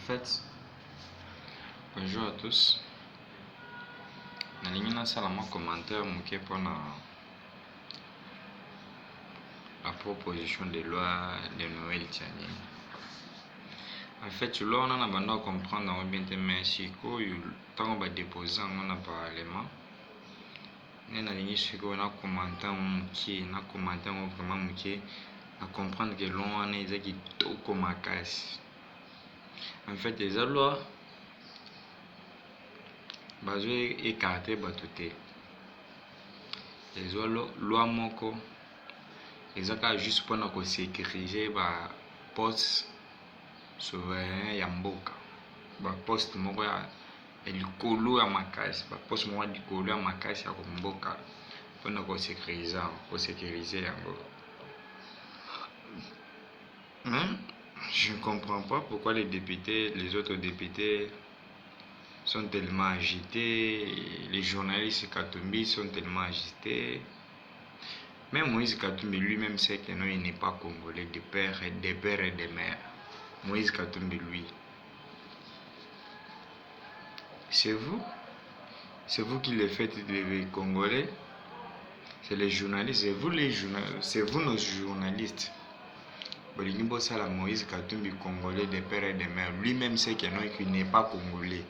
fait, bonjour à tous. Nalingi nasala mwa commentaire moke mpona la proposition de loi de Noël Tiani. En fait, loi on a banda comprendre en bien te mais sikoyo tango ba déposer yango na parlement. Ne nalingi sikoyo na commentaire moke na commentaire vraiment moke na comprendre que loi wana eza kitoko makasi. En fait, les lois bazo écarté bato te. Les loi moko ezaka juste mpona kosécuriser ba poste souverain ya mboka, ba poste moko ya likolo ya makasi, ba poste moko ya likolo ya makasi ya mboka mpona kosécuriser yango. Mais je ne comprends pas pourquoi les autres députés sont tellement agités, les journalistes Katumbi sont tellement agités. Même Moïse Katumbi lui-même sait que non, il n'est pas congolais de père et de mère. Moïse Katumbi, lui. C'est vous qui le faites les Congolais. C'est les journalistes, c'est vous nos journalistes. Bolingibo Sala Moïse Katumbi congolais de père et de mère. Lui-même sait que non, qu'il n'est pas congolais.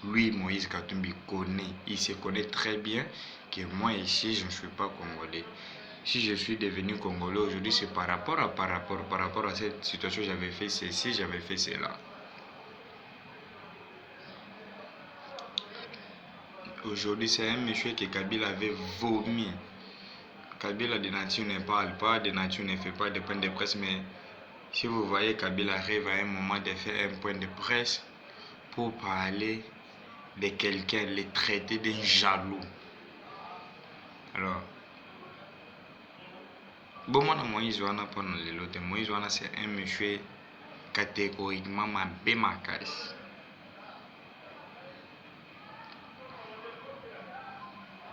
Lui, Moïse Katumbi connaît, il se connaît très bien que moi ici, je ne suis pas congolais. Si je suis devenu congolais aujourd'hui, c'est par rapport à cette situation, j'avais fait ceci, j'avais fait cela. Aujourd'hui, c'est un monsieur que Kabila avait vomi. Kabila de nature ne parle pas, de nature ne fait pas de point de presse, mais si vous voyez Kabila arrive à un moment de faire un point de presse pour parler de quelqu'un, le traiter d'un jaloux. Alors, bon, moi, Moïse Wana, pendant les lots, Moïse Wana, c'est un monsieur catégoriquement ma bémacasse.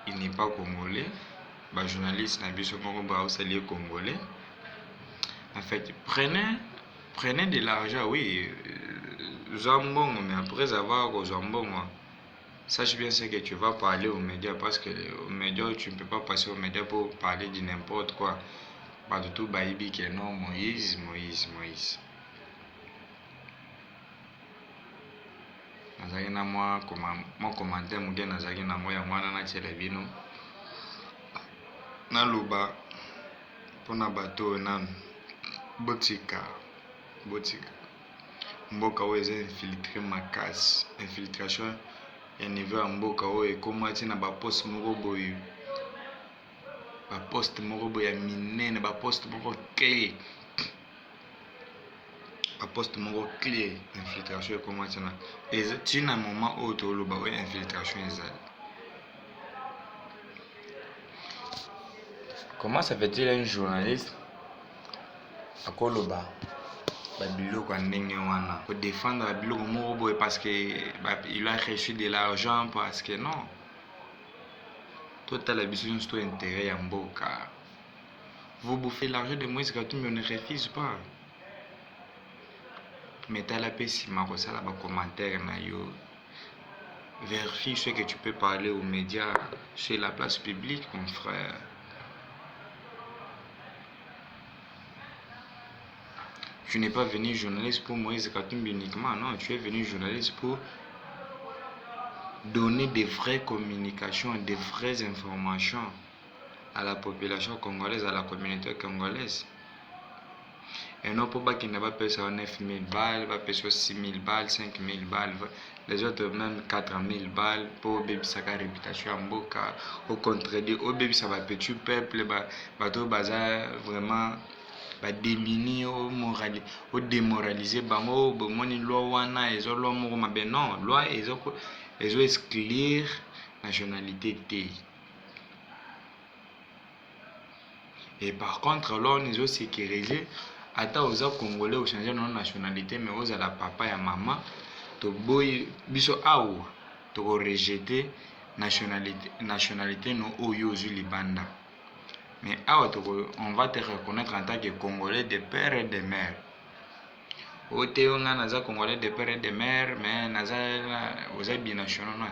Il n'est pas congolais. Bah, journaliste, n'a pas de congolais. En fait, prenez de l'argent, oui, Zambon, mais après avoir Zambon, sache bien ce que tu vas parler aux médias, parce que aux médias, tu ne peux pas passer aux médias pour parler de n'importe quoi. Pas du tout, baïbi, que non, Moïse. Nazaki na moi commentaire muke nazaki na moi ya mwana na telebino na loba pona bato nanu botika mboka oyo eza infiltré makasi, infiltration ya niveau ya mboka oyo ekoma ti na baposte moko boye ya minene, baposte moko clé, poste moko clé, infiltration ekoma ti na eza na moment oyo toloba oyo infiltration ezali. Comment ça fait-il un journaliste akoloba babiloko ya ndenge wana pour défendre babiloko moko boye parce que il a reçu de l'argent, parce que non, totala biso nyonso to intérêt ya mboka. Vous bouffez l'argent de Moïse Katumbi, on ne refuse pas. Mais t'as la paix, Marosala, bas commentaire na yo. Vérifie ce que tu peux parler aux médias sur la place publique, mon frère. Tu n'es pas venu journaliste pour Moïse Katumbi uniquement, non. Tu es venu journaliste pour donner des vraies communications, des vraies informations à la population congolaise, à la communauté congolaise. Et non pour pas qu'il n'a pas payé 9 000 balles, pas payé 6 000 balles, 5 000 balles, les autres même 4 000 balles pour baby sa réputation en boca. Au contraire, au baby ça va petit peuple, bateau bazar vraiment démini au démoraliser, bango, bomoni loi wana, ils ont loi moko mabe, non, loi ils ont exclure nationalité T. Et par contre, là, on est sécurisé. Ata oza congolais au changer non nationalité, mais oza la papa et maman, to boy biso aou, to rejeter nationalité no oyo zu libanda. Mais aou on va te reconnaître en tant que congolais de père et de mère. Ote on naza congolais de père et de mère, mais naza aux binationaux. Non.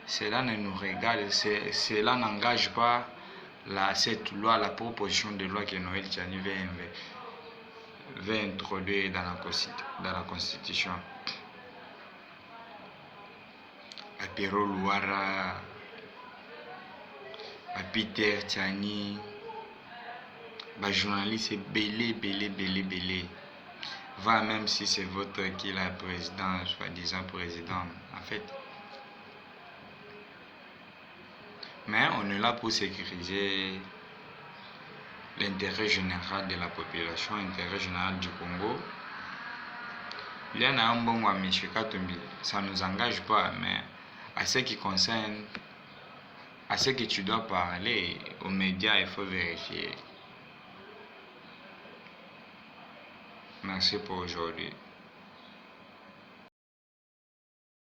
Cela ne nous regarde, cela n'engage pas cette loi, la proposition de loi que Noël Tchani veut introduire dans la Constitution. À Pero Louara, à Peter Tchani, les journalistes belé. Va même si c'est votre qui est la président, soi-disant président, en fait. Mais on est là pour sécuriser l'intérêt général de la population, l'intérêt général du Congo. Il y en a un bon à M. Katumbi, ça ne nous engage pas, mais à ce qui concerne, à ce que tu dois parler aux médias, il faut vérifier. Merci pour aujourd'hui.